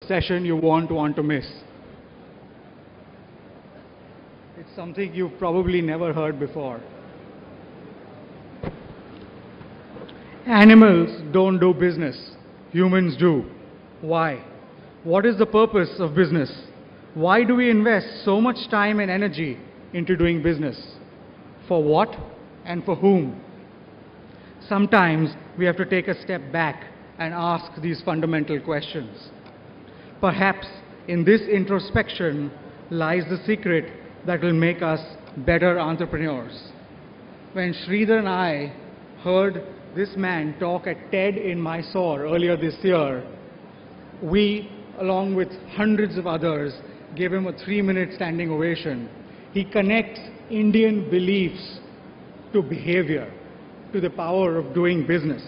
session you won't want to miss. It's something you've probably never heard before. Animals don't do business. Humans do. Why? What is the purpose of business? Why do we invest so much time and energy into doing business? For what and for whom? Sometimes we have to take a step back and ask these fundamental questions. Perhaps in this introspection lies the secret that will make us better entrepreneurs. When Sridhar and I heard this man talk at TED in Mysore earlier this year, we, along with hundreds of others, gave him a 3-minute standing ovation. He connects Indian beliefs to behavior, to the power of doing business.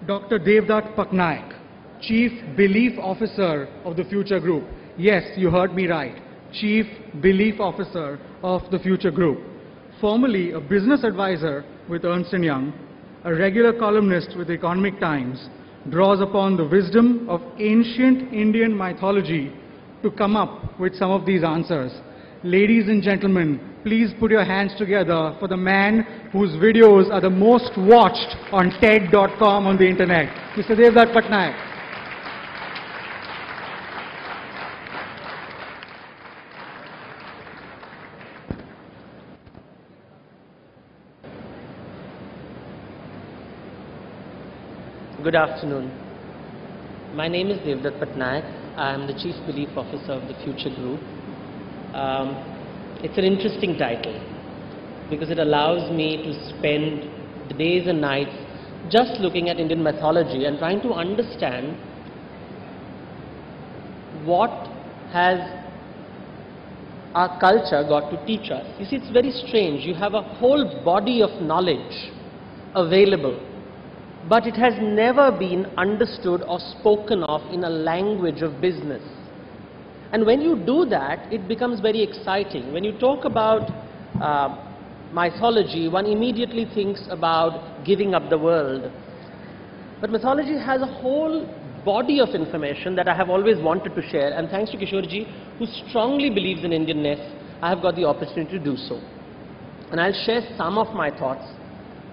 Dr. Devdutt Patnaik, Chief Belief Officer of the Future Group. Yes, you heard me right. Chief Belief Officer of the Future Group. Formerly a business advisor with Ernst & Young, a regular columnist with the Economic Times, draws upon the wisdom of ancient Indian mythology to come up with some of these answers. Ladies and gentlemen, please put your hands together for the man whose videos are the most watched on TED.com on the internet, Mr. Devdutt Patnaik. Good afternoon. My name is Devdutt Patnaik. I am the Chief Belief Officer of the Future Group. It's an interesting title because it allows me to spend the days and nights just looking at Indian mythology and trying to understand what has our culture got to teach us. You see, it's very strange. You have a whole body of knowledge available, but it has never been understood or spoken of in a language of business. And when you do that, it becomes very exciting. When you talk about mythology, one immediately thinks about giving up the world. But mythology has a whole body of information that I have always wanted to share, and thanks to Kishorji, who strongly believes in Indianness, I have got the opportunity to do so. And I'll share some of my thoughts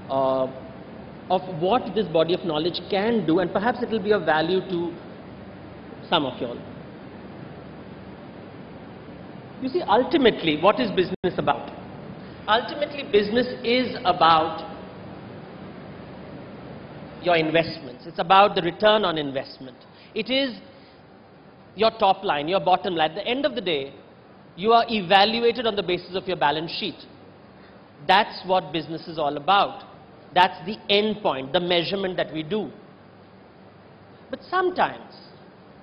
of what this body of knowledge can do, and perhaps it will be of value to some of you all. You see, ultimately, what is business about? Ultimately, business is about your investments. It's about the return on investment. It is your top line, your bottom line. At the end of the day, you are evaluated on the basis of your balance sheet. That's what business is all about. That's the end point, the measurement that we do. But sometimes,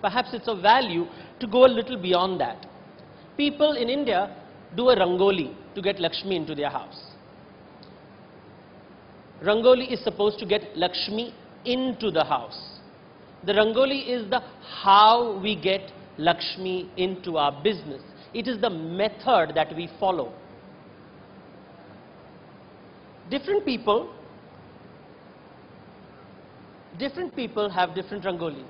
perhaps it's of value to go a little beyond that. People in India do a rangoli to get Lakshmi into their house. Rangoli is supposed to get Lakshmi into the house. The rangoli is the how we get Lakshmi into our business. It is the method that we follow. Different people have different rangoli.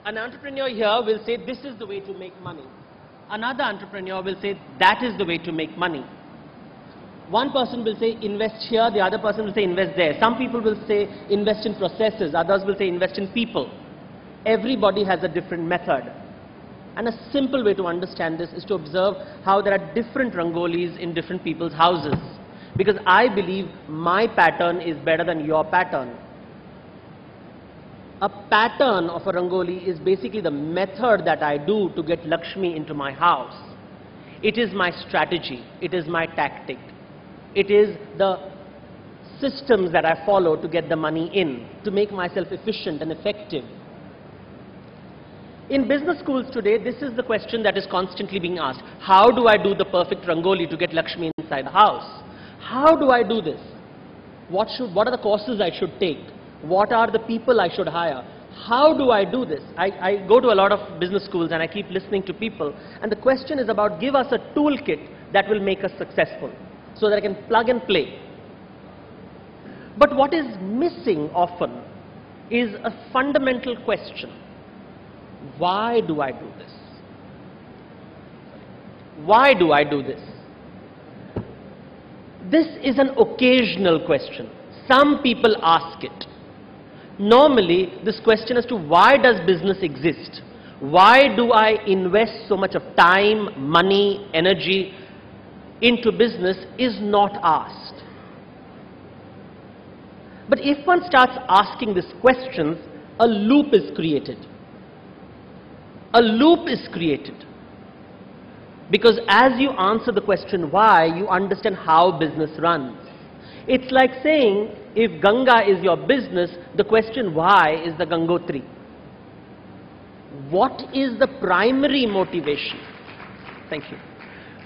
An entrepreneur here will say, this is the way to make money. Another entrepreneur will say, that is the way to make money. One person will say, invest here. The other person will say, invest there. Some people will say, invest in processes. Others will say, invest in people. Everybody has a different method. And a simple way to understand this is to observe how there are different rangolis in different people's houses. Because I believe my pattern is better than your pattern. A pattern of a rangoli is basically the method that I do to get Lakshmi into my house. It is my strategy. It is my tactic. It is the systems that I follow to get the money in, to make myself efficient and effective. In business schools today, this is the question that is constantly being asked. How do I do the perfect rangoli to get Lakshmi inside the house? How do I do this? What are the courses I should take? What are the people I should hire? How do I do this? I go to a lot of business schools and I keep listening to people, and the question is about, give us a toolkit that will make us successful so that I can plug and play. But what is missing often is a fundamental question. Why do I do this? Why do I do this? This is an occasional question. Some people ask it. Normally, this question as to why does business exist? Why do I invest so much of time, money, energy into business is not asked. But if one starts asking these questions, a loop is created. A loop is created. Because as you answer the question why, you understand how business runs. It's like saying, if Ganga is your business, the question why is the Gangotri. What is the primary motivation? Thank you.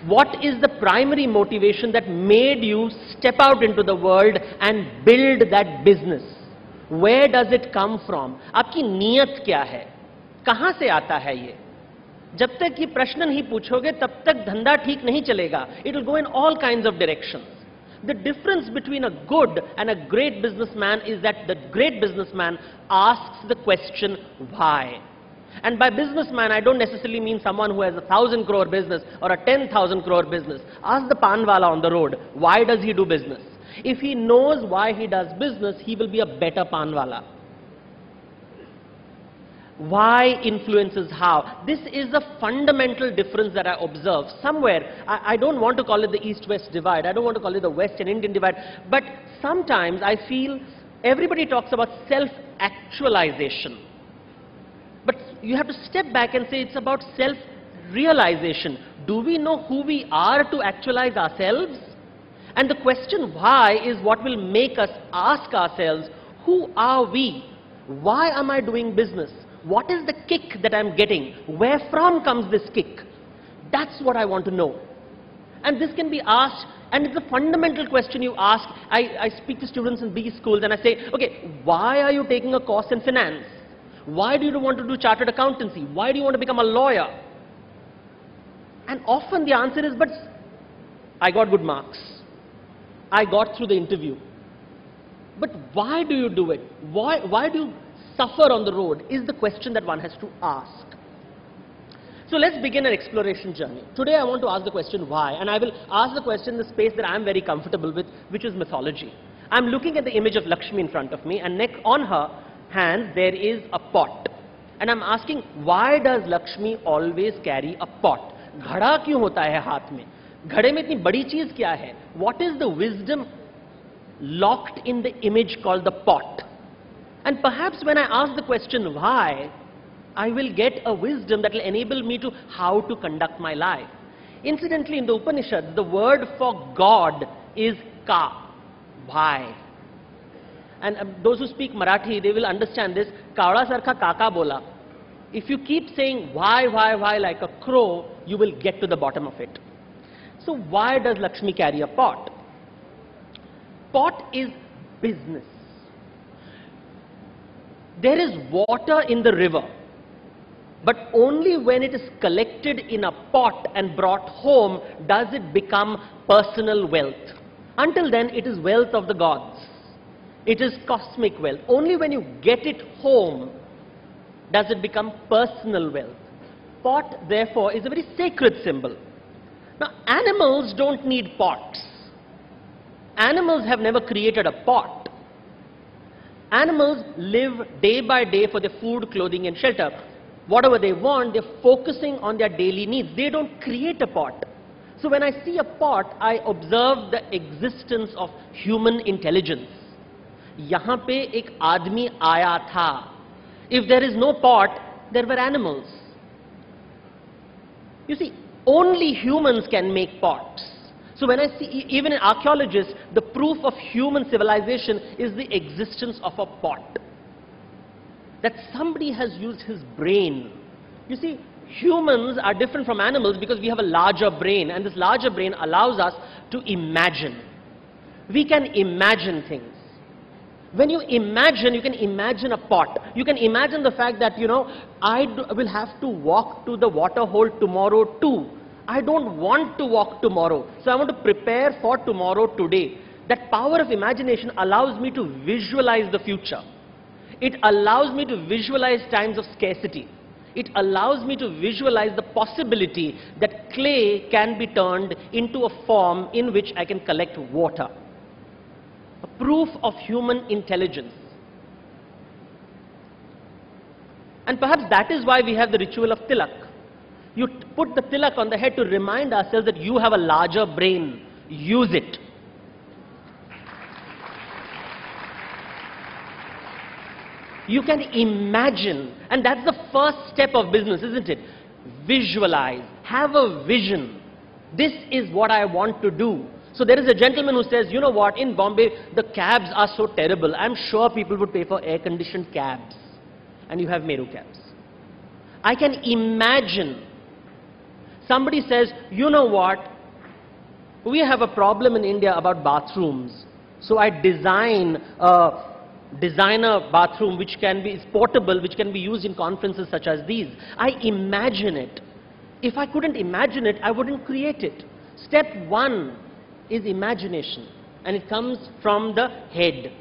What is the primary motivation that made you step out into the world and build that business? Where does it come from? आपकी नीयत क्या है? कहाँ से आता है ये? जब तक ये प्रश्न नहीं पूछोगे तब तक धंधा ठीक नहीं चलेगा. It will go in all kinds of directions. The difference between a good and a great businessman is that the great businessman asks the question why. And by businessman, I don't necessarily mean someone who has 1,000 crore business or a 10,000 crore business. Ask the panwala on the road, why does he do business? If he knows why he does business, he will be a better panwala. Why influences how. This is a fundamental difference that I observe. Somewhere, I don't want to call it the East-West divide. I don't want to call it the West and Indian divide. But sometimes I feel everybody talks about self-actualization. But you have to step back and say it's about self-realization. Do we know who we are to actualize ourselves? And the question why is what will make us ask ourselves, who are we? Why am I doing business? What is the kick that I'm getting? Where from comes this kick? That's what I want to know. And this can be asked, and it's a fundamental question you ask. I speak to students in B schools and I say, okay, why are you taking a course in finance? Why do you want to do chartered accountancy? Why do you want to become a lawyer? And often the answer is, but I got good marks. I got through the interview. But why do you do it? Why do you suffer on the road is the question that one has to ask. So let's begin an exploration journey. Today I want to ask the question why, and I will ask the question in the space that I am very comfortable with, which is mythology. I'm looking at the image of Lakshmi in front of me, and next on her hand there is a pot. And I'm asking, why does Lakshmi always carry a pot? Ghada kyun hota hai haath mein? Ghade mein itni badi cheez kya hai? What is the wisdom locked in the image called the pot? And perhaps when I ask the question why, I will get a wisdom that will enable me to how to conduct my life. Incidentally, in the Upanishads, the word for God is ka. Why? And those who speak Marathi, they will understand this. Kaula sarkha kaka bola. If you keep saying why like a crow, you will get to the bottom of it. So why does Lakshmi carry a pot? Pot is business. There is water in the river, but only when it is collected in a pot and brought home does it become personal wealth. Until then, it is wealth of the gods. It is cosmic wealth. Only when you get it home does it become personal wealth. Pot, therefore, is a very sacred symbol. Now, animals don't need pots. Animals have never created a pot. Animals live day by day for their food, clothing and shelter. Whatever they want, they're focusing on their daily needs. They don't create a pot. So when I see a pot, I observe the existence of human intelligence. Yahan pe ek aadmi aaya tha. If there is no pot, there were animals. You see, only humans can make pots. So when I see, even in archaeologists, the proof of human civilization is the existence of a pot. That somebody has used his brain. You see, humans are different from animals because we have a larger brain, and this larger brain allows us to imagine. We can imagine things. When you can imagine a pot. You can imagine the fact that, I will have to walk to the water hole tomorrow too. I don't want to walk tomorrow, so I want to prepare for tomorrow today. That power of imagination allows me to visualize the future. It allows me to visualize times of scarcity. It allows me to visualize the possibility that clay can be turned into a form in which I can collect water. A proof of human intelligence. And perhaps that is why we have the ritual of tilak. You put the tilak on the head to remind ourselves that you have a larger brain. Use it. You can imagine, and that's the first step of business, isn't it? Visualize, have a vision. This is what I want to do. So there is a gentleman who says, you know what, in Bombay, the cabs are so terrible. I'm sure people would pay for air-conditioned cabs. And you have Meru cabs. I can imagine. Somebody says, you know what, we have a problem in India about bathrooms. So I design a designer bathroom which is portable, which can be used in conferences such as these. I imagine it. If I couldn't imagine it, I wouldn't create it. Step one is imagination, and it comes from the head.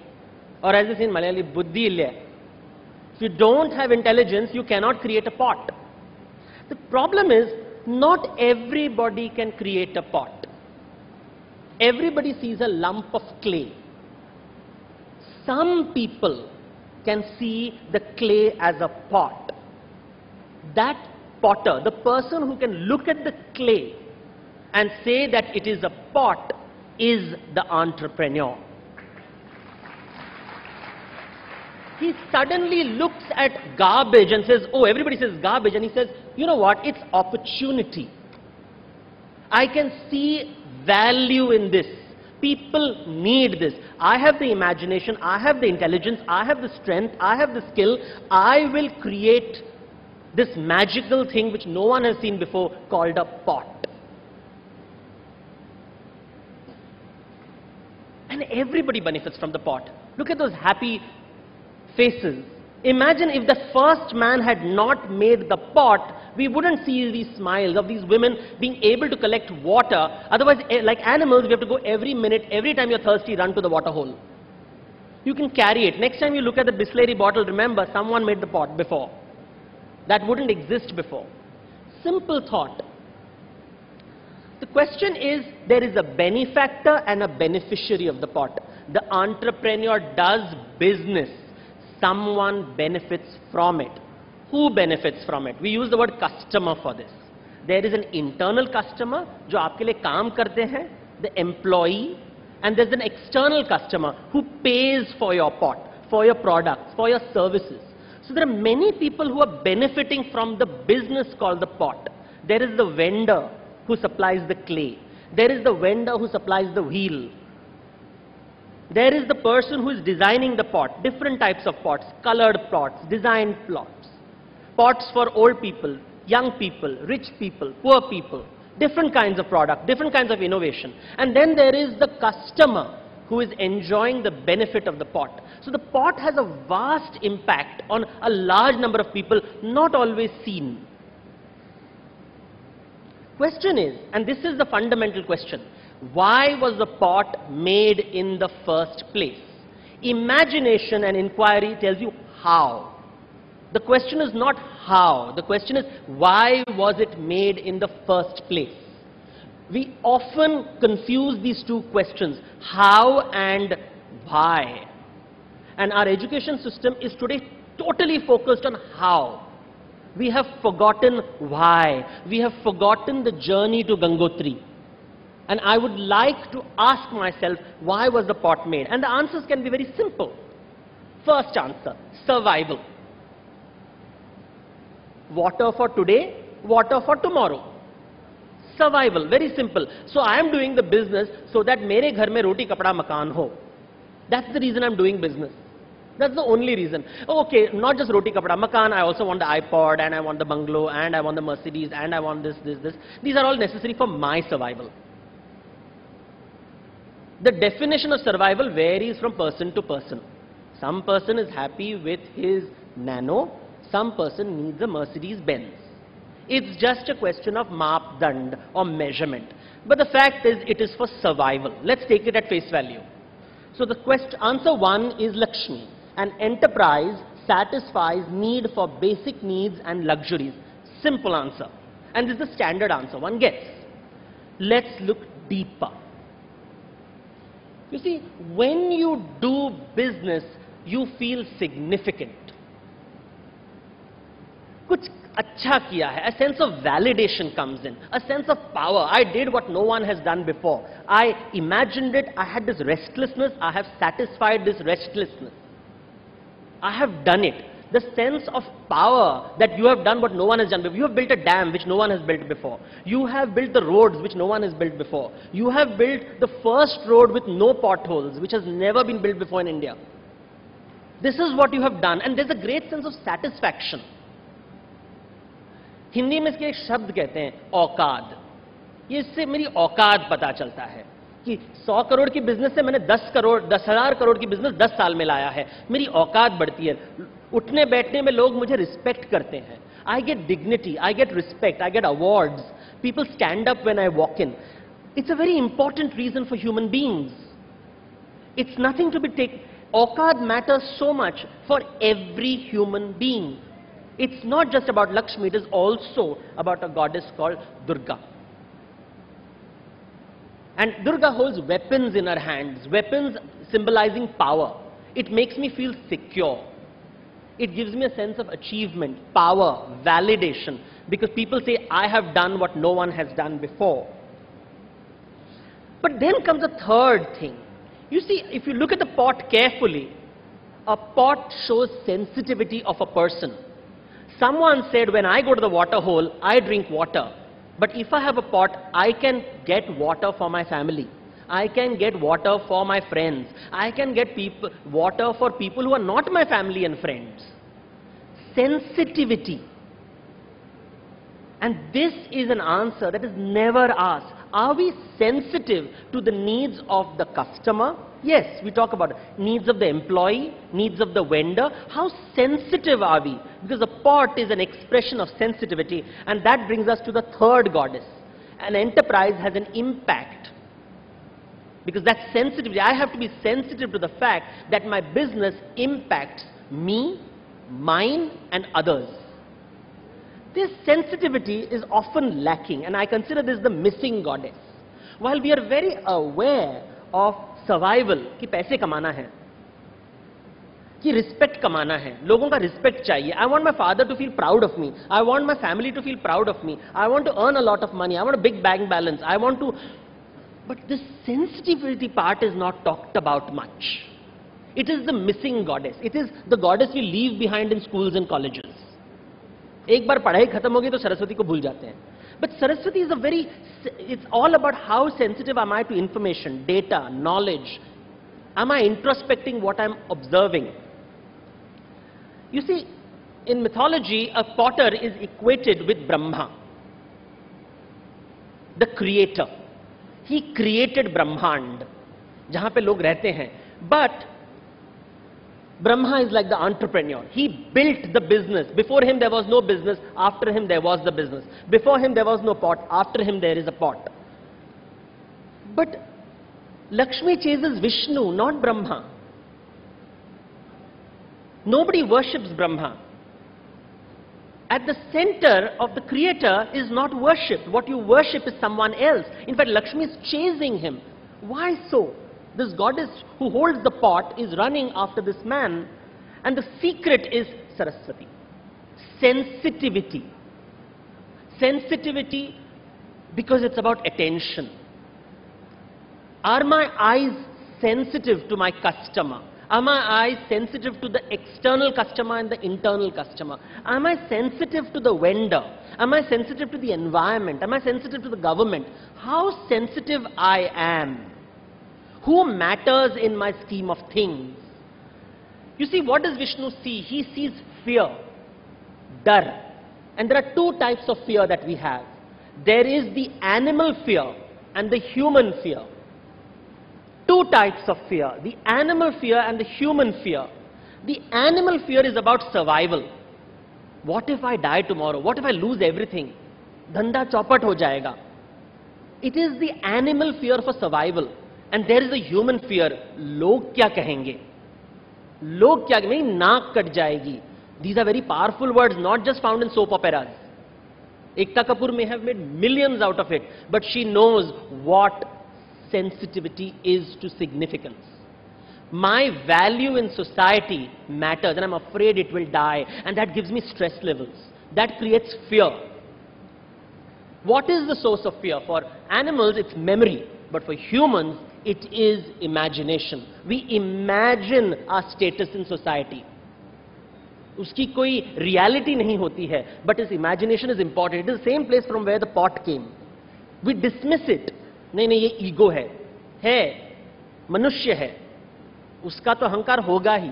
Or as they say in Malayali, buddhi ille. If you don't have intelligence, you cannot create a pot. The problem is, not everybody can create a pot. Everybody sees a lump of clay. Some people can see the clay as a pot. That potter, the person who can look at the clay and say that it is a pot, is the entrepreneur. He suddenly looks at garbage and says, oh, everybody says garbage, and he says, you know what, it's opportunity. I can see value in this. People need this. I have the imagination, I have the intelligence, I have the strength, I have the skill. I will create this magical thing which no one has seen before, called a pot. And everybody benefits from the pot. Look at those happy faces. Imagine if the first man had not made the pot, we wouldn't see these smiles of these women being able to collect water. Otherwise, like animals, we have to go every minute, every time you're thirsty, run to the water hole. You can carry it. Next time you look at the Bisleri bottle, remember, someone made the pot before. That wouldn't exist before. Simple thought. The question is, there is a benefactor and a beneficiary of the pot. The entrepreneur does business. Someone benefits from it. Who benefits from it? We use the word customer for this. There is an internal customer, जो आपके लिए काम करते हैं, the employee, and there's an external customer who pays for your pot, for your products, for your services. So there are many people who are benefiting from the business called the pot. There is the vendor who supplies the clay. There is the vendor who supplies the wheel. There is the person who is designing the pot, different types of pots, colored pots, designed pots. Pots for old people, young people, rich people, poor people, different kinds of product, different kinds of innovation. And then there is the customer who is enjoying the benefit of the pot. So the pot has a vast impact on a large number of people, not always seen. Question is, and this is the fundamental question, why was the pot made in the first place? Imagination and inquiry tells you how. The question is not how. The question is, why was it made in the first place? We often confuse these two questions, how and why. And our education system is today totally focused on how. We have forgotten why. We have forgotten the journey to Gangotri. And I would like to ask myself, why was the pot made? And the answers can be very simple. First answer, survival. Water for today, water for tomorrow. Survival, very simple. So I am doing the business so that mere ghar mein roti kapda makan ho. That's the reason I'm doing business. That's the only reason. Okay, not just roti kapda makan, I also want the iPod, and I want the bungalow, and I want the Mercedes, and I want this. These are all necessary for my survival. The definition of survival varies from person to person. Some person is happy with his Nano, some person needs a Mercedes Benz. It's just a question of maapdand or measurement. But the fact is, it is for survival. Let's take it at face value. So the answer one is Lakshmi. An enterprise satisfies need for basic needs and luxuries. Simple answer. And this is the standard answer one gets. Let's look deeper. You see, when you do business, you feel significant. कुछ अच्छा किया है. A sense of validation comes in. A sense of power. I did what no one has done before. I imagined it. I had this restlessness. I have satisfied this restlessness. I have done it. The sense of power that you have done what no one has done before. You have built a dam which no one has built before. You have built the roads which no one has built before. You have built the first road with no potholes which has never been built before in India. This is what you have done, and there's a great sense of satisfaction. Hindi में इसके एक शब्द कहते हैं औकाद. ये इससे मेरी औकात पता चलता है कि 100 करोड़ की बिजनेस से मैंने 10,000 करोड़ की बिजनेस 10 साल में लाया है. मेरी औकात बढ़ती है. उठने बैठने में लोग मुझे रिस्पेक्ट करते हैं. I get dignity, I get respect, I get awards. People stand up when I walk in. It's a very important reason for human beings. It's nothing to be take. औकात matters so much for every human being. It's not just about Lakshmi, it is also about a goddess called Durga. And Durga holds weapons in her hands, weapons symbolizing power. It makes me feel secure. It gives me a sense of achievement, power, validation, because people say, I have done what no one has done before. But then comes a third thing. You see, if you look at the pot carefully, a pot shows sensitivity of a person. Someone said, when I go to the water hole, I drink water. But if I have a pot, I can get water for my family. I can get water for my friends. I can get water for people who are not my family and friends. Sensitivity. And this is an answer that is never asked. Are we sensitive to the needs of the customer? Yes, we talk about needs of the employee, needs of the vendor. How sensitive are we? Because the pot is an expression of sensitivity, and that brings us to the third goddess. An enterprise has an impact. Because that sensitivity, I have to be sensitive to the fact that my business impacts me, mine, and others. This sensitivity is often lacking, and I consider this the missing goddess. While we are very aware of survival कि पैसे कमाना है, कि respect कमाना है, लोगों का respect चाहिए. I want my father to feel proud of me. I want my family to feel proud of me. I want to earn a lot of money. I want a big bank balance. I want to. But this sensitivity part is not talked about much. It is the missing goddess. It is the goddess we leave behind in schools and colleges. एक बार पढ़ाई खत्म होगी तो सरस्वती को भूल जाते हैं. But Saraswati is it's all about how sensitive am I to information, data, knowledge. Am I introspecting what I'm observing? You see, in mythology, a potter is equated with Brahma, the creator. He created Brahmand, जहां पे लोग रहते हैं. But Brahma is like the entrepreneur. He built the business. Before him there was no business. After him there was the business. Before him there was no pot. After him there is a pot. But Lakshmi chases Vishnu, not Brahma. Nobody worships Brahma. At the center of the creator is not worshipped. What you worship is someone else. In fact, Lakshmi is chasing him. Why so? This goddess who holds the pot is running after this man, and the secret is Saraswati. Sensitivity. Sensitivity because it's about attention. Are my eyes sensitive to my customer? Are my eyes sensitive to the external customer and the internal customer? Am I sensitive to the vendor? Am I sensitive to the environment? Am I sensitive to the government? How sensitive I am? Who matters in my scheme of things? You see, what does Vishnu see? He sees fear, dar. And there are two types of fear that we have. There is the animal fear and the human fear. Two types of fear, the animal fear and the human fear. The animal fear is about survival. What if I die tomorrow? What if I lose everything? Dhanda chaupat ho jayega. It is the animal fear for survival. And there is a human fear, log kya kahenge? log kya, meri naak kat jayegi. These are very powerful words, not just found in soap operas. Ekta Kapoor may have made millions out of it, but she knows what sensitivity is to significance. My value in society matters, and I'm afraid it will die, and that gives me stress levels. That creates fear. What is the source of fear? For animals, it's memory, but for humans, it is imagination. We imagine our status in society. उसकी कोई reality नहीं होती है, but his imagination is important. It is the same place from where the pot came. We dismiss it. नहीं नहीं ये ego है, मनुष्य है, उसका तो अहंकार होगा ही.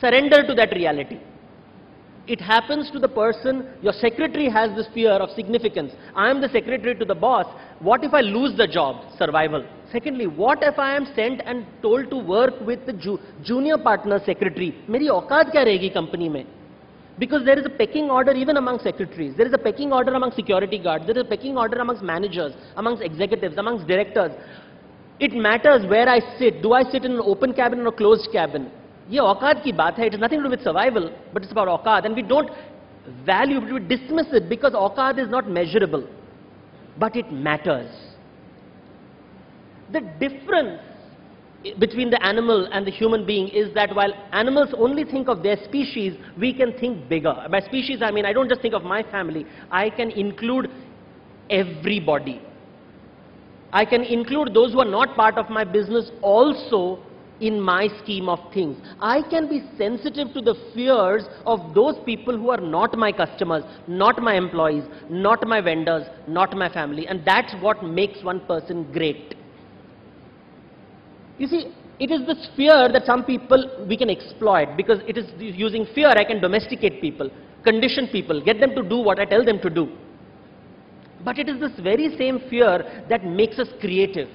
Surrender to that reality. It happens to the person. Your secretary has this fear of significance. I am the secretary to the boss. What if I lose the job? Survival. Secondly, what if I am sent and told to work with the junior partner secretary? मेरी औकात क्या रहेगी company में? Because there is a pecking order even among secretaries. There is a pecking order among security guards. There is a pecking order amongst managers, amongst executives, amongst directors. It matters where I sit. Do I sit in an open cabin or a closed cabin? ये औकात की बात है. It has nothing to do with survival, but it's about औकात. And we don't value it, we dismiss it because औकात is not measurable. But it matters. The difference between the animal and the human being is that while animals only think of their species, we can think bigger. By species, I mean I don't just think of my family. I can include everybody. I can include those who are not part of my business also in my scheme of things. I can be sensitive to the fears of those people who are not my customers, not my employees, not my vendors, not my family. And that's what makes one person great. You see, it is this fear that some people we can exploit, because it is using fear I can domesticate people, condition people, get them to do what I tell them to do. But it is this very same fear that makes us creative,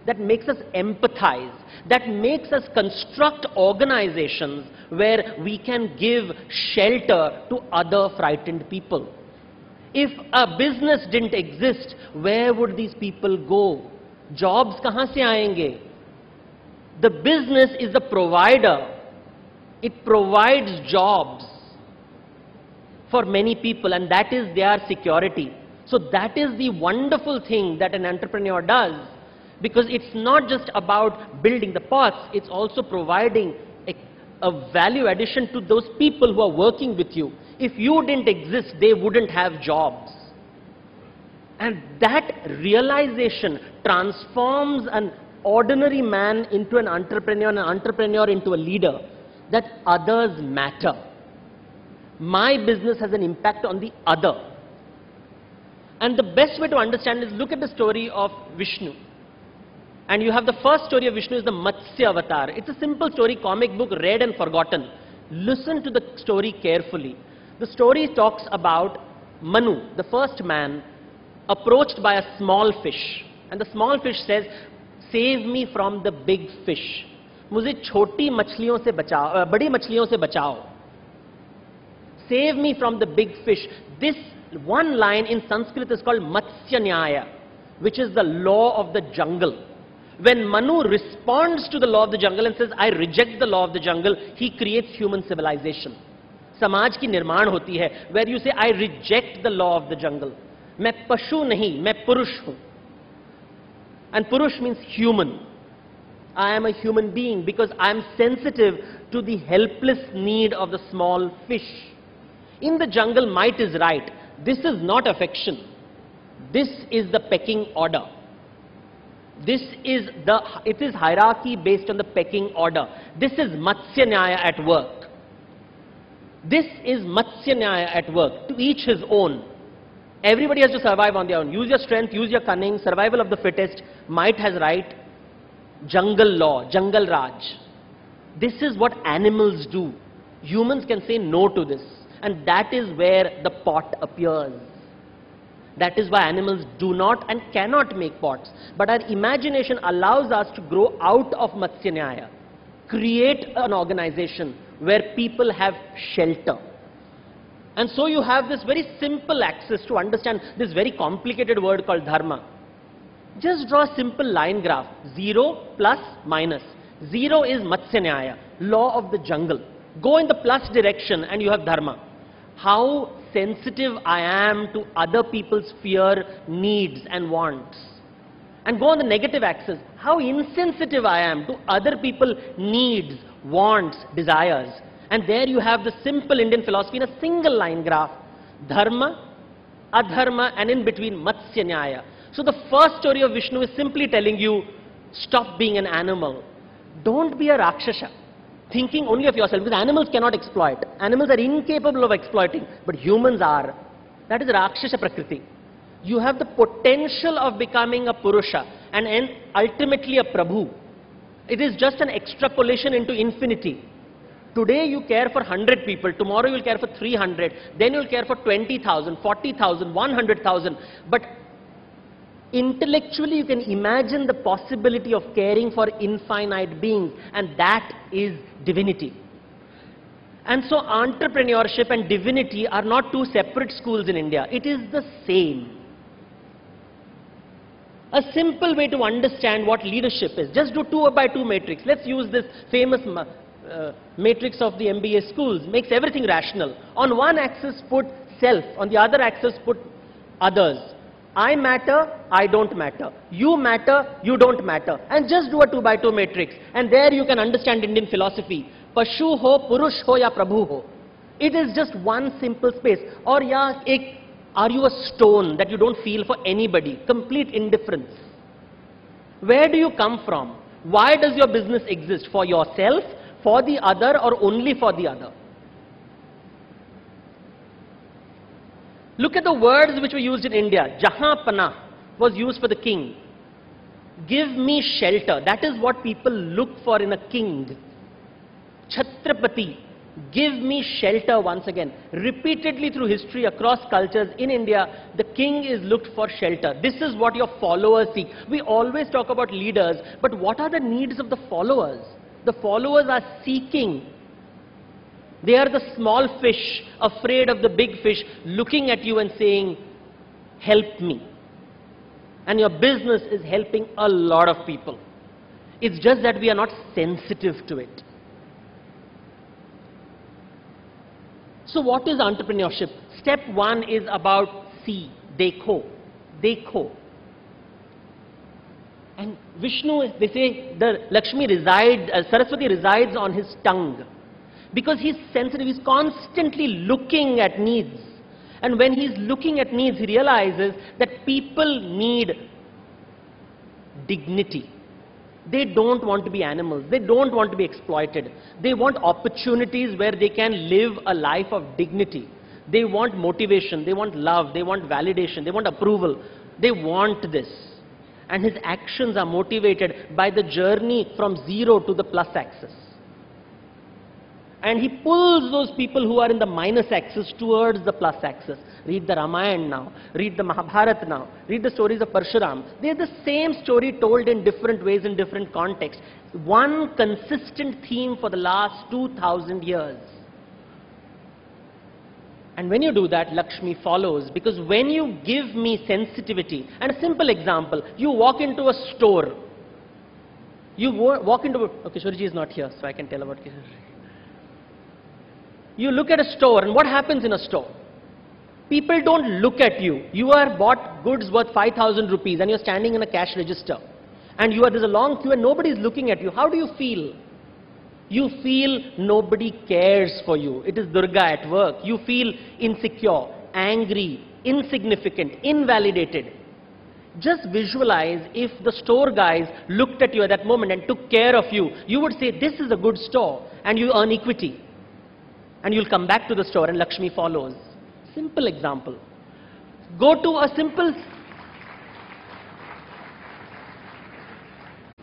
that makes us empathize, that makes us construct organizations where we can give shelter to other frightened people. If a business didn't exist, where would these people go? Jobs kahan se aayenge? The business is the provider. It provides jobs for many people, and that is their security. So that is the wonderful thing that an entrepreneur does, because it's not just about building the pots, it's also providing a value addition to those people who are working with you. If you didn't exist, they wouldn't have jobs. And that realization transforms an ordinary man into an entrepreneur, and an entrepreneur into a leader, that others matter. My business has an impact on the other. And the best way to understand is look at the story of Vishnu. And you have the first story of Vishnu is the Matsya Avatar. It's a simple story, comic book, read and forgotten. Listen to the story carefully. The story talks about Manu, the first man, approached by a small fish. And the small fish says, save me from the big fish. मुझे छोटी मछलियों से बचाओ, बड़ी मछलियों से बचाओ. Save me from the big fish. This one line in Sanskrit is called Matsya Nyaya, which is the law of the jungle. When Manu responds to the law of the jungle and says, I reject the law of the jungle, he creates human civilization. समाज की निर्माण होती है, where you say, I reject the law of the jungle. मैं पशु नहीं, मैं पुरुष हूं. And Purush means human. I am a human being because I am sensitive to the helpless need of the small fish. In the jungle, might is right. This is not affection. This is the pecking order. It is hierarchy based on the pecking order. This is Matsya Nyaya at work. This is Matsya Nyaya at work. To each his own. Everybody has to survive on their own. Use your strength, use your cunning, survival of the fittest, might has right, jungle law, jungle raj. This is what animals do. Humans can say no to this. And that is where the pot appears. That is why animals do not and cannot make pots. But our imagination allows us to grow out of Matsya Nyaya. Create an organization where people have shelter. And so you have this very simple axis to understand this very complicated word called dharma. Just draw a simple line graph, 0 plus minus. Zero is Matsya Nyaya, law of the jungle. Go in the plus direction and you have dharma. How sensitive I am to other people's fear, needs and wants. And go on the negative axis. How insensitive I am to other people's needs, wants, desires. And there you have the simple Indian philosophy in a single line graph. Dharma, adharma, and in between Matsya Nyaya. So the first story of Vishnu is simply telling you, stop being an animal. Don't be a Rakshasa, thinking only of yourself, because animals cannot exploit. Animals are incapable of exploiting, but humans are. That is Rakshasa Prakriti. You have the potential of becoming a Purusha and ultimately a Prabhu. It is just an extrapolation into infinity. Today you care for 100 people, tomorrow you will care for 300, then you will care for 20,000, 40,000, 100,000. But intellectually you can imagine the possibility of caring for infinite beings, and that is divinity. And so entrepreneurship and divinity are not two separate schools in India. It is the same. A simple way to understand what leadership is, just do 2x2 matrix. Let's use this famous matrix of the MBA schools. Makes everything rational. On one axis put self, on the other axis put others. I matter, I don't matter. You matter, you don't matter. And just do a 2x2 matrix. And there you can understand Indian philosophy. Pashu ho, Purush ho ya Prabhu ho. It is just one simple space. Or ya, are you a stone that you don't feel for anybody? Complete indifference. Where do you come from? Why does your business exist? For yourself, for the other, or only for the other? Look at the words which were used in India. Jahan Pana was used for the king. Give me shelter. That is what people look for in a king. Chhatrapati. Give me shelter once again. Repeatedly through history, across cultures, in India, the king is looked for shelter. This is what your followers seek. We always talk about leaders, but what are the needs of the followers? The followers are seeking. They are the small fish, afraid of the big fish, looking at you and saying, help me. And your business is helping a lot of people. It's just that we are not sensitive to it. So what is entrepreneurship? Step one is about see, dekho, dekho. And Vishnu, they say, the Lakshmi resides, Saraswati resides on his tongue. Because he's sensitive, he's constantly looking at needs. And when he's looking at needs, he realizes that people need dignity. They don't want to be animals. They don't want to be exploited. They want opportunities where they can live a life of dignity. They want motivation. They want love. They want validation. They want approval. They want this. And his actions are motivated by the journey from zero to the plus axis. And he pulls those people who are in the minus axis towards the plus axis. Read the Ramayana now, read the Mahabharata now, read the stories of Parshuram. They are the same story told in different ways, in different contexts. One consistent theme for the last 2000 years. And when you do that, Lakshmi follows, because when you give me sensitivity, and a simple example, you walk into a store. You walk into okay, Shuriji is not here, so I can tell about Kishore. You look at a store, and what happens in a store? People don't look at you. You are bought goods worth 5,000 rupees and you're standing in a cash register. And there's a long queue and nobody is looking at you. How do you feel? You feel nobody cares for you. It is Durga at work. You feel insecure, angry, insignificant, invalidated. Just visualize if the store guys looked at you at that moment and took care of you. You would say, this is a good store, and you earn equity. And you'll come back to the store and Lakshmi follows. Simple example. Go to a simple...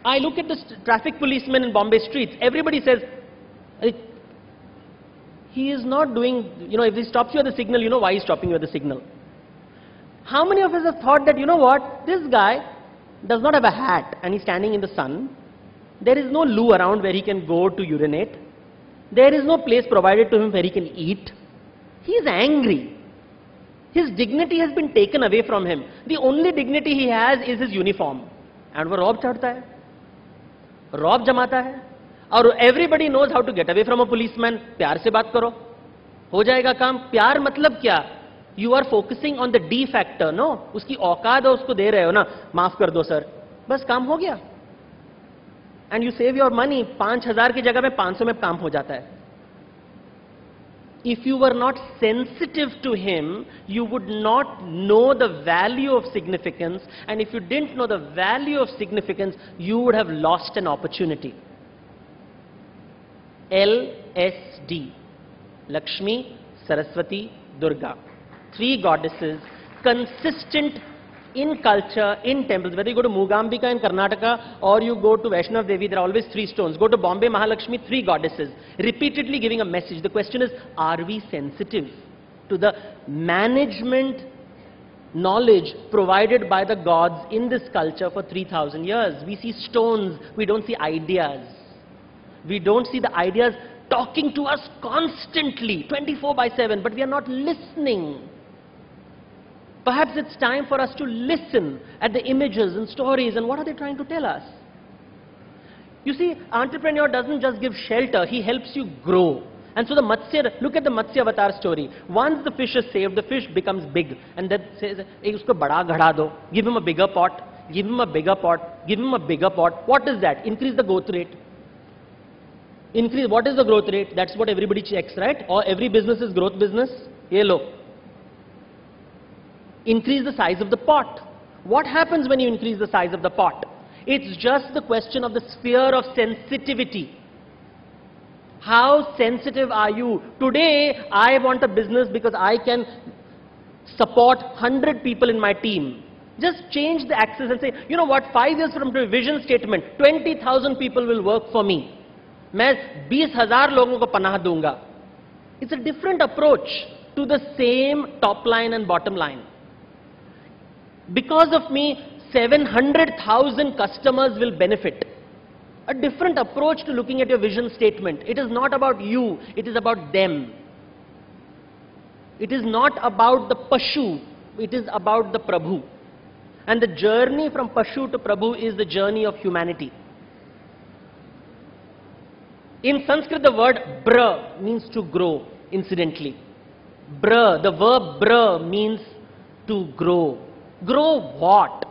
I look at the traffic policeman in Bombay streets. Everybody says, he is not doing, if he stops you at the signal, you know why he's stopping you at the signal. How many of us have thought that, you know what, this guy does not have a hat and he's standing in the sun. There is no loo around where he can go to urinate. There is no place provided to him where he can eat. He is angry. His dignity has been taken away from him. The only dignity he has is his uniform. And वो रौब चढ़ता है, रौब जमाता है, और everybody knows how to get away from a policeman. प्यार से बात करो, हो जाएगा काम. प्यार मतलब क्या? You are focusing on the D factor, no? उसकी औकात है, उसको दे रहे हो ना, माफ कर दो सर, बस काम हो गया. And you save your money. 5,000 की जगह में 500 में काम हो जाता है. If you were not sensitive to him, you would not know the value of significance, and if you didn't know the value of significance, you would have lost an opportunity. LSD. Lakshmi, Saraswati, Durga. 3 goddesses, consistent in culture, in temples. Whether you go to Mugambika in Karnataka or you go to Vaishnav Devi, there are always 3 stones. Go to Bombay, Mahalakshmi, 3 goddesses, repeatedly giving a message. The question is, are we sensitive to the management knowledge provided by the gods in this culture for 3,000 years? We see stones, we don't see ideas. We don't see the ideas talking to us constantly, 24/7, but we are not listening. Perhaps it's time for us to listen at the images and stories and what are they trying to tell us. You see, entrepreneur doesn't just give shelter, he helps you grow. And so the Matsya, look at the Matsya avatar story. Once the fish is saved, the fish becomes big. And that says, usko bada ghada do, give him a bigger pot, give him a bigger pot, give him a bigger pot. What is that? Increase the growth rate. Increase, what is the growth rate? That's what everybody checks, right? Or every business is growth business. Ye lo. Increase the size of the pot. What happens when you increase the size of the pot? It's just the question of the sphere of sensitivity. How sensitive are you? Today, I want a business because I can support 100 people in my team. Just change the axis and say, you know what, 5 years from today, vision statement, 20,000 people will work for me. मैं 20,000 लोगों को पनाह दूंगा. It's a different approach to the same top line and bottom line. Because of me, 700,000 customers will benefit. A different approach to looking at your vision statement. It is not about you, it is about them. It is not about the Pashu, it is about the Prabhu. And the journey from Pashu to Prabhu is the journey of humanity. In Sanskrit, the word bra means to grow, incidentally. Bra, the verb bra means to grow. Grow what?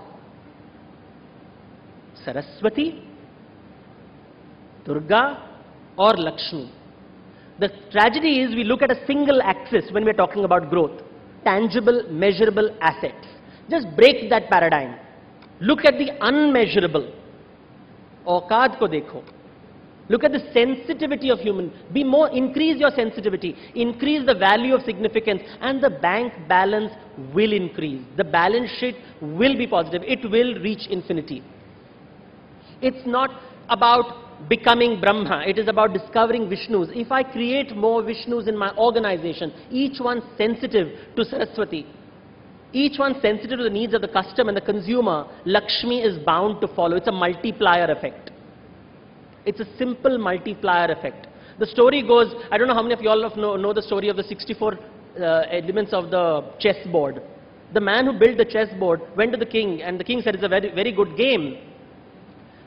Saraswati, Durga, or Lakshmi. The tragedy is we look at a single axis when we are talking about growth. Tangible, measurable assets. Just break that paradigm. Look at the unmeasurable. Auqad ko dekho. Look at the sensitivity of human. Be more, increase your sensitivity. Increase the value of significance and the bank balance will increase. The balance sheet will be positive. It will reach infinity. It's not about becoming Brahma. It is about discovering Vishnus. If I create more Vishnus in my organization, each one sensitive to Saraswati, each one sensitive to the needs of the customer and the consumer, Lakshmi is bound to follow. It's a multiplier effect. It's a simple multiplier effect. The story goes, I don't know how many of you all know the story of the 64 elements of the chessboard. The man who built the chessboard went to the king and the king said, it's a very, very good game.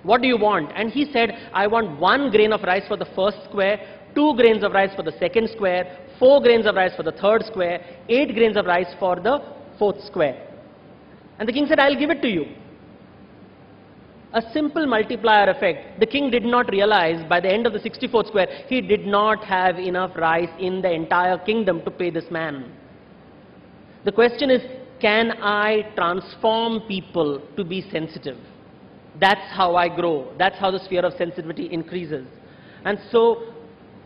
What do you want? And he said, I want 1 grain of rice for the first square, 2 grains of rice for the second square, 4 grains of rice for the third square, 8 grains of rice for the fourth square. And the king said, I'll give it to you. A simple multiplier effect. The king did not realize by the end of the 64th square, he did not have enough rice in the entire kingdom to pay this man. The question is, can I transform people to be sensitive? That's how I grow. That's how the sphere of sensitivity increases. And so,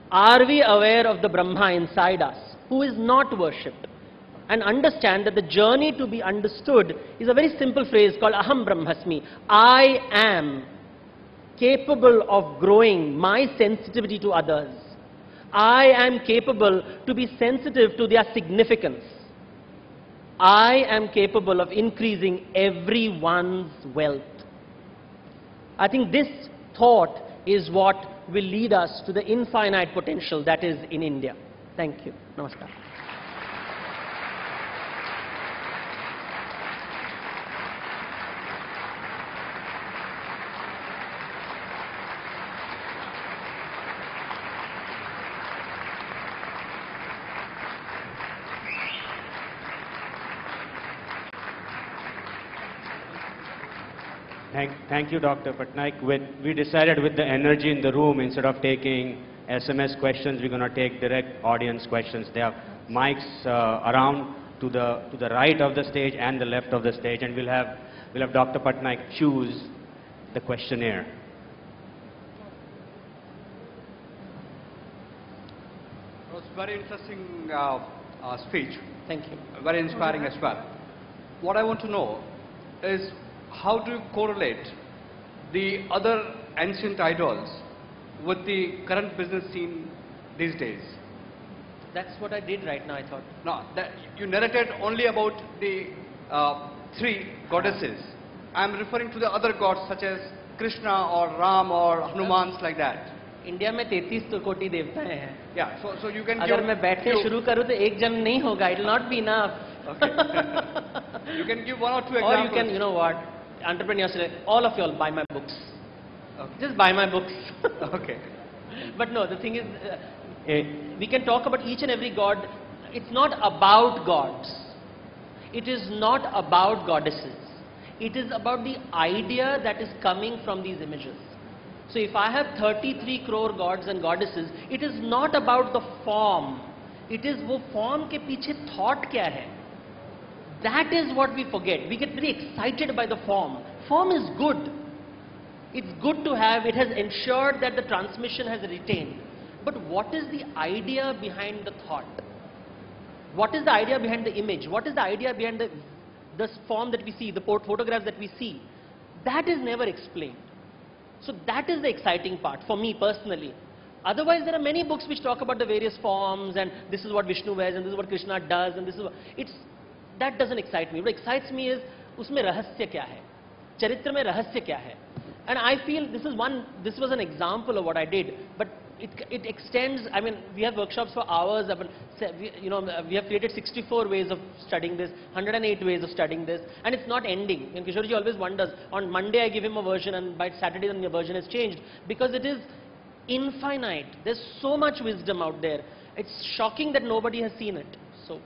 are we aware of the Brahma inside us, who is not worshipped? And understand that the journey to be understood is a very simple phrase called Aham Brahmasmi. I am capable of growing my sensitivity to others. I am capable to be sensitive to their significance. I am capable of increasing everyone's wealth. I think this thought is what will lead us to the infinite potential that is in India. Thank you. Namaskar. Thank you, Dr. Patnaik. We decided with the energy in the room, instead of taking SMS questions, we're going to take direct audience questions. There are mics around to the right of the stage and the left of the stage, and we'll have Dr. Patnaik choose the questionnaire. It was very interesting speech. Thank you. Very inspiring as well. What I want to know is, how do you correlate the other ancient idols with the current business scene these days? That's what I did right now, I thought. Now, you narrated only about the three goddesses. I'm referring to the other gods such as Krishna or Ram or Hanumans, like that. India में 33 कोटि देवताएं हैं. Yeah, so you can अगर give मैं बैठने शुरू करूँ तो एक जन नहीं होगा. It will not be enough. Okay. You can give one or two Or examples. you can, you know what, entrepreneurs say, all of you all buy my books. Okay. Just buy my books. Okay. But no, the thing is, we can talk about each and every god. It's not about gods. It is not about goddesses. It is about the idea that is coming from these images. So if I have 33 crore gods and goddesses, it is not about the form. It is वो form के पीछे thought क्या है. That is what we forget. We get very excited by the form. Form is good. It's good to have. It has ensured that the transmission has retained. But what is the idea behind the thought? What is the idea behind the image? What is the idea behind the form that we see, the photographs that we see? That is never explained. So that is the exciting part for me personally. Otherwise, there are many books which talk about the various forms, and this is what Vishnu wears, and this is what Krishna does, and this is what, that doesn't excite me. What excites me is उसमें रहस्य क्या है, चरित्र में रहस्य क्या है. And I feel this was an example of what I did, but it extends. I mean, we have workshops for hours. We have created 64 ways of studying this, 108 ways of studying this, and it's not ending. And Kishorji always wonders, on Monday I give him a version, and by Saturday the version has changed, because it is infinite. There's so much wisdom out there. It's shocking that nobody has seen it. So,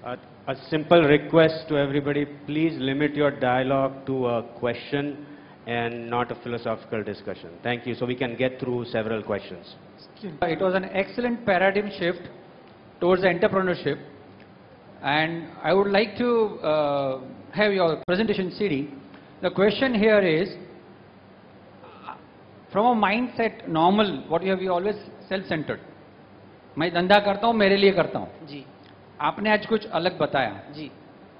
a simple request to everybody, please limit your dialogue to a question and not a philosophical discussion. Thank you. So we can get through several questions. It was an excellent paradigm shift towards entrepreneurship, and I would like to have your presentation CD. The question here is, from a mindset normal, what you have, you always self-centered. मैं धंधा करता हूँ, मेरे लिए करता हूँ. जी. आपने आज कुछ अलग बताया. जी.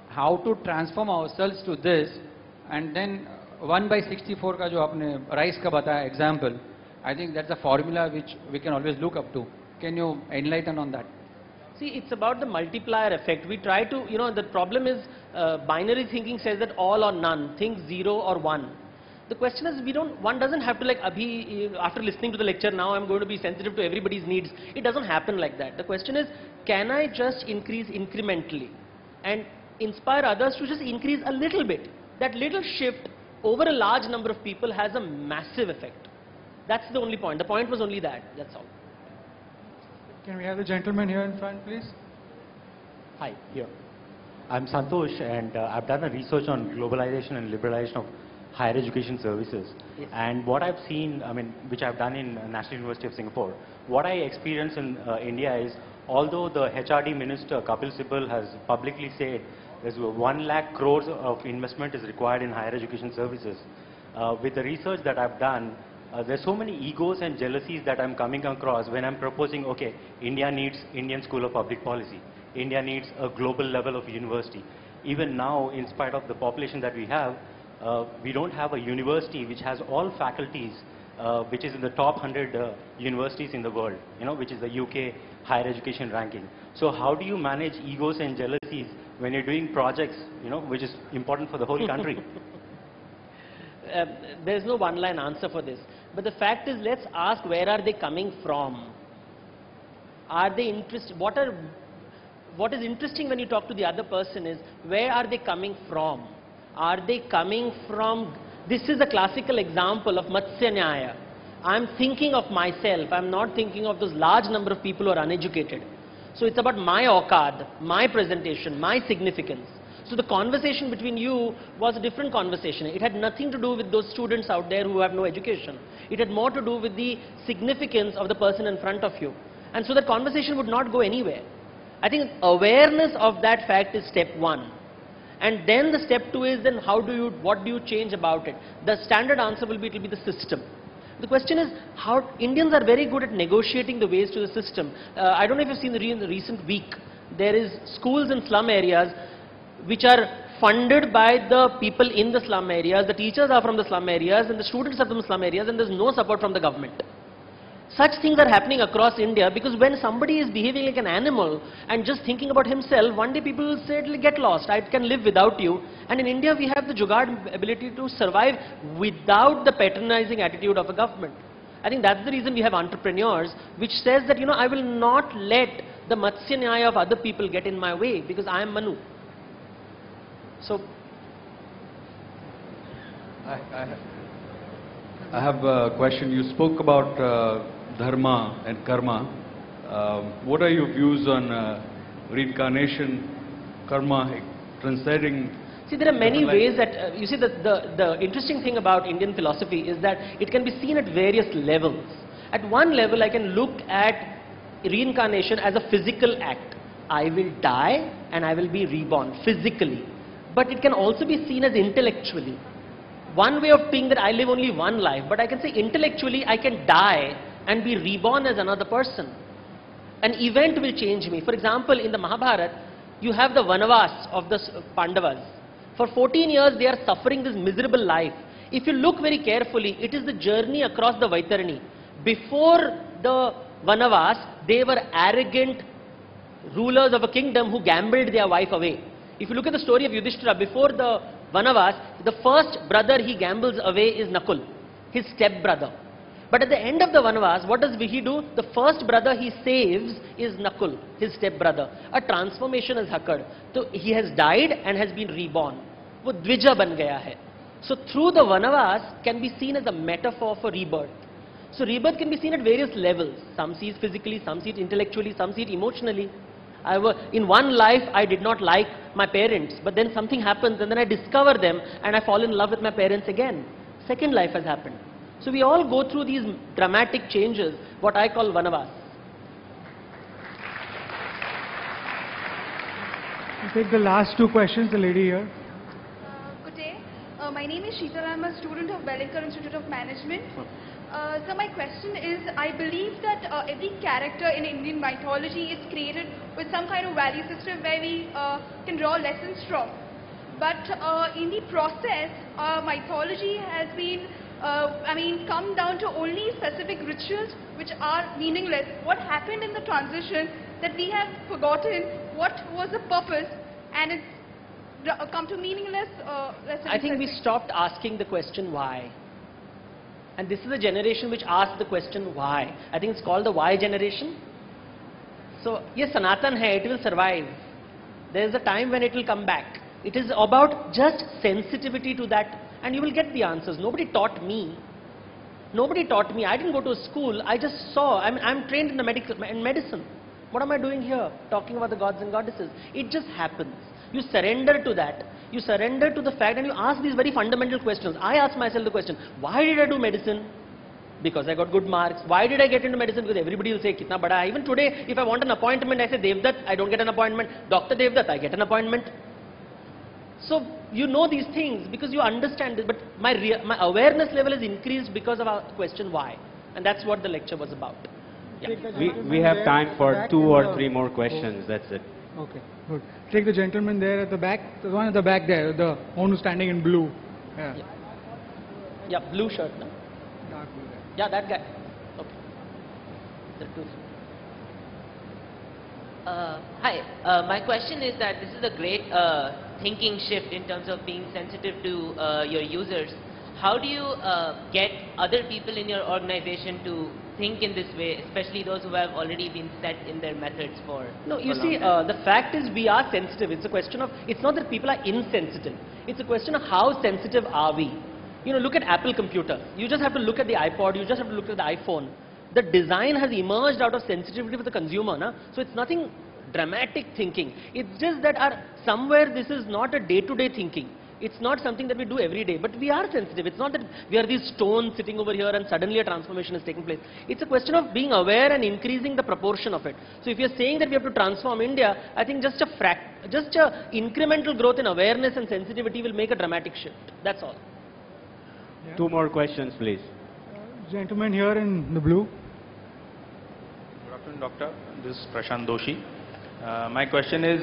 How to transform ourselves to this, and then 1/64 का जो आपने राइस का बताया example, I think that's a formula which we can always look up to. Can you enlighten on that? See, it's about the multiplier effect. We try to, the problem is binary thinking says that all or none. Think 0 or 1. The question is, one doesn't have to like, after listening to the lecture, now I'm going to be sensitive to everybody's needs. It doesn't happen like that. The question is, can I just increase incrementally and inspire others to just increase a little bit? That little shift over a large number of people has a massive effect. That's the only point. The point was only that. That's all. Can we have the gentleman here in front, please? Hi, here. I'm Santosh, and I've done a research on globalization and liberalization of higher education services. Yes. And what I've seen, which I've done in National University of Singapore, what I experience in India is, although the HRD Minister Kapil Sibal has publicly said there's 1 lakh crores of investment is required in higher education services, with the research that I've done, there's so many egos and jealousies that I'm coming across when I'm proposing, okay, India needs Indian School of Public Policy. India needs a global level of university. Even now, in spite of the population that we have, we don't have a university which has all faculties, which is in the top 100 universities in the world, which is the UK higher education ranking. So how do you manage egos and jealousies when you're doing projects, which is important for the whole country? There's no one-line answer for this. But the fact is, let's ask, where are they coming from? Are they interested? What is interesting when you talk to the other person is, where are they coming from? Are they coming from, this is a classical example of Matsya Nyaya. I'm thinking of myself. I'm not thinking of those large number of people who are uneducated. So it's about my awqad, my presentation, my significance. So the conversation between you was a different conversation. It had nothing to do with those students out there who have no education. It had more to do with the significance of the person in front of you. And so that conversation would not go anywhere. I think awareness of that fact is step one. And then the step two is then what do you change about it? The standard answer will be, it will be the system. The question is how Indians are very good at negotiating the ways to the system. I don't know if you've seen in the recent week, there is schools in slum areas which are funded by the people in the slum areas, the teachers are from the slum areas and the students are from the slum areas, and there's no support from the government. Such things are happening across India because when somebody is behaving like an animal and just thinking about himself, one day people will say, get lost, I can live without you. And in India we have the jugaad ability to survive without the patronizing attitude of a government. I think that's the reason we have entrepreneurs which says that, I will not let the Matsya Nyaya of other people get in my way because I am Manu. So, I have a question. You spoke about dharma and karma. What are your views on reincarnation, karma, transcending? See, there are many ways that, you see, the interesting thing about Indian philosophy is that it can be seen at various levels. At one level, I can look at reincarnation as a physical act. I will die and I will be reborn physically. But it can also be seen as intellectually. One way of being that I live only one life, but I can say intellectually I can die and be reborn as another person. An event will change me. For example, in the Mahabharata, you have the Vanavas of the Pandavas. For 14 years they are suffering this miserable life. If you look very carefully, it is the journey across the Vaitarani. Before the Vanavas, they were arrogant rulers of a kingdom who gambled their wife away. If you look at the story of Yudhishthira, before the Vanavas, the first brother he gambles away is Nakul, his step-brother. But at the end of the Vanavas, what does he do? The first brother he saves is Nakul, his step-brother. A transformation has occurred. So he has died and has been reborn. वो द्विजा बन गया है. So through the Vanavas can be seen as a metaphor for rebirth. So rebirth can be seen at various levels. Some see it physically, some see it intellectually, some see it emotionally. In one life, I did not like my parents, but then something happens and then I discover them and I fall in love with my parents again. Second life has happened. So we all go through these dramatic changes, what I call Vanavas. We'll take the last two questions, the lady here. Good day. My name is Sheetal. I'm a student of Bellinger Institute of Management. So my question is, I believe that every character in Indian mythology is created with some kind of value system where we can draw lessons from. But in the process, mythology has been, come down to only specific rituals which are meaningless. What happened in the transition that we have forgotten what was the purpose and it's come to meaningless lessons? I think we stopped asking the question why. And this is a generation which asks the question why. I think it's called the why generation. So, yes, Sanatan hai, it will survive. There is a time when it will come back. It is about just sensitivity to that and you will get the answers. Nobody taught me. Nobody taught me. I didn't go to a school. I just saw. I'm trained in medicine. What am I doing here? Talking about the gods and goddesses. It just happens. You surrender to that. You surrender to the fact and you ask these very fundamental questions. I ask myself the question, why did I do medicine? Because I got good marks. Why did I get into medicine? Because everybody will say, kitna bada hai. Even today, if I want an appointment, I say, Devdutt, I don't get an appointment. Dr. Devdutt, I get an appointment. So, you know these things because you understand it. But my awareness level is increased because of our question why. And that's what the lecture was about. Yeah. We have time for 2 or 3 more questions. That's it. Okay, good. Take the gentleman there at the back, the one at the back there, the one who's standing in blue. Yeah. Yeah, blue shirt, no? Dark blue there. Yeah, that guy. Okay. There are 2. Hi, my question is that this is a great thinking shift in terms of being sensitive to your users. How do you get other people in your organization to think in this way, especially those who have already been set in their methods for... No, you see, the fact is we are sensitive. It's a question of, it's not that people are insensitive. It's a question of how sensitive are we. You know, look at Apple computer. You just have to look at the iPod, you just have to look at the iPhone. The design has emerged out of sensitivity with the consumer, na? So it's nothing dramatic thinking. It's just that somewhere this is not a day-to-day thinking. It's not something that we do every day, but we are sensitive. It's not that we are these stones sitting over here and suddenly a transformation is taking place. It's a question of being aware and increasing the proportion of it. So if you're saying that we have to transform India, I think just a incremental growth in awareness and sensitivity will make a dramatic shift. That's all. Yeah. 2 more questions, please. Gentleman here in the blue. Good afternoon, Doctor. This is Prashant Doshi. My question is,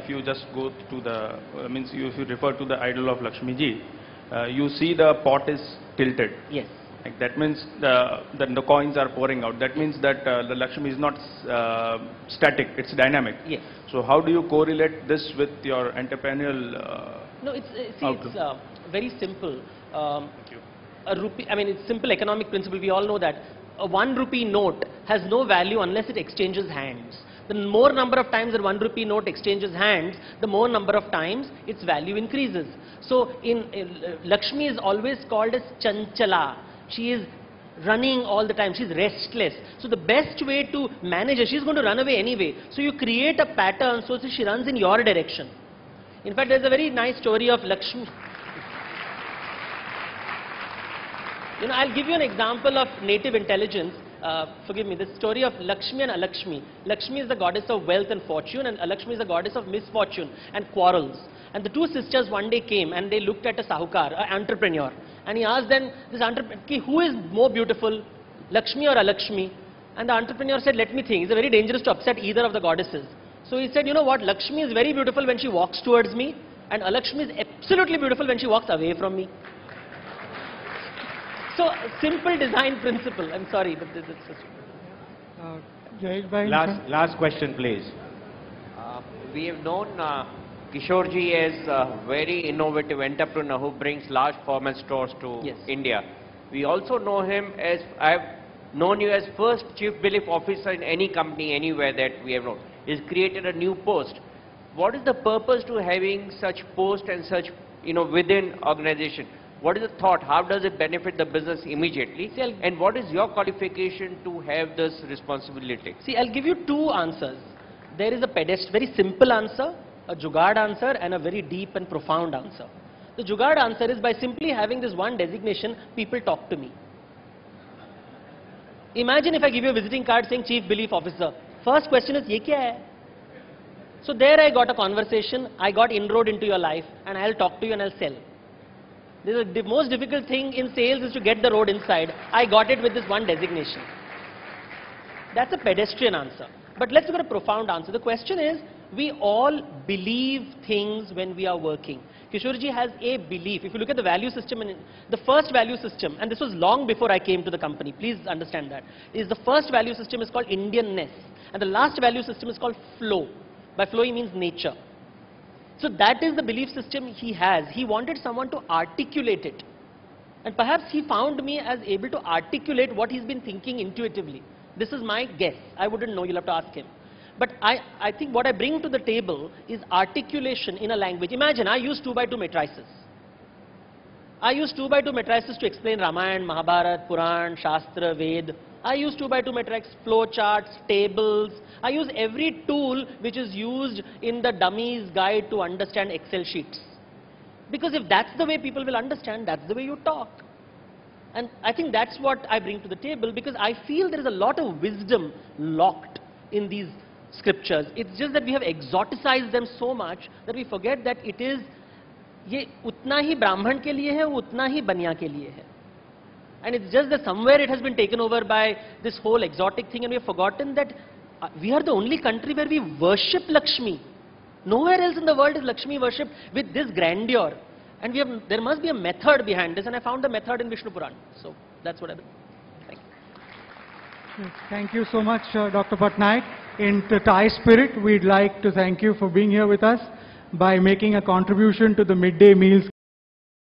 if you just go to the, if you refer to the idol of Lakshmi ji, you see the pot is tilted. Yes. Like that means the coins are pouring out. That means that the Lakshmi is not static, it's dynamic. Yes. So how do you correlate this with your entrepreneurial No, it's very simple. Thank you. It's simple economic principle. We all know that a 1 rupee note has no value unless it exchanges hands. The more number of times that 1 rupee note exchanges hands, the more number of times its value increases. So Lakshmi is always called as Chanchala. She is running all the time. She's restless. So the best way to manage her, she's going to run away anyway. So you create a pattern so that she runs in your direction. In fact, there's a very nice story of Lakshmi. I'll give you an example of native intelligence. Forgive me, the story of Lakshmi and Alakshmi. Lakshmi is the goddess of wealth and fortune, and Alakshmi is the goddess of misfortune and quarrels. And the 2 sisters one day came and they looked at a sahukar, an entrepreneur, and he asked them, this entrepreneur, who is more beautiful, Lakshmi or Alakshmi? And the entrepreneur said, let me think. It's very dangerous to upset either of the goddesses. So he said, you know what, Lakshmi is very beautiful when she walks towards me, and Alakshmi is absolutely beautiful when she walks away from me. So, simple design principle. I'm sorry, but this is just... Last question, please. We have known Kishorji as a very innovative entrepreneur who brings large format stores to India. We also know him as, I've known you as first Chief Belief Officer in any company, anywhere that we have known. He's created a new post. What is the purpose to having such post and such, within organization? What is the thought? How does it benefit the business immediately? See, and what is your qualification to have this responsibility? See, I'll give you 2 answers. There is a very simple answer, a jugaad answer, and a very deep and profound answer. The jugaad answer is by simply having this one designation, people talk to me. Imagine if I give you a visiting card saying Chief Belief Officer. First question is, ye kya hai? So there I got a conversation, I got inroad into your life, and I'll talk to you and I'll sell. The most difficult thing in sales is to get the road inside. I got it with this one designation. That's a pedestrian answer. But let's look at a profound answer. The question is, we all believe things when we are working. Kishorji has a belief. If you look at the value system, the first value system, and this was long before I came to the company, please understand that, is the first value system is called Indianness. And the last value system is called flow. By flow he means nature. So that is the belief system he has. He wanted someone to articulate it. And perhaps he found me as able to articulate what he's been thinking intuitively. This is my guess. I wouldn't know, you'll have to ask him. But I think what I bring to the table is articulation in a language. Imagine, I use 2x2 matrices. I use 2x2 matrices to explain Ramayana, Mahabharata, Puran, Shastra, Ved. I use 2x2 matrices, flow charts, tables. I use every tool which is used in the dummy's guide to understand Excel sheets. Because if that's the way people will understand, that's the way you talk. And I think that's what I bring to the table, because I feel there is a lot of wisdom locked in these scriptures. It's just that we have exoticized them so much that we forget that it is, ye utna hi Brahman ke liye hai, utna hi Baniya ke liye hai. And it's just that somewhere it has been taken over by this whole exotic thing, and we have forgotten that we are the only country where we worship Lakshmi. Nowhere else in the world is Lakshmi worshipped with this grandeur. And there must be a method behind this, and I found the method in Vishnu Puran. So that's what I do. Thank you. Thank you so much, Dr. Patnaik. In the Thai spirit, we'd like to thank you for being here with us by making a contribution to the midday meals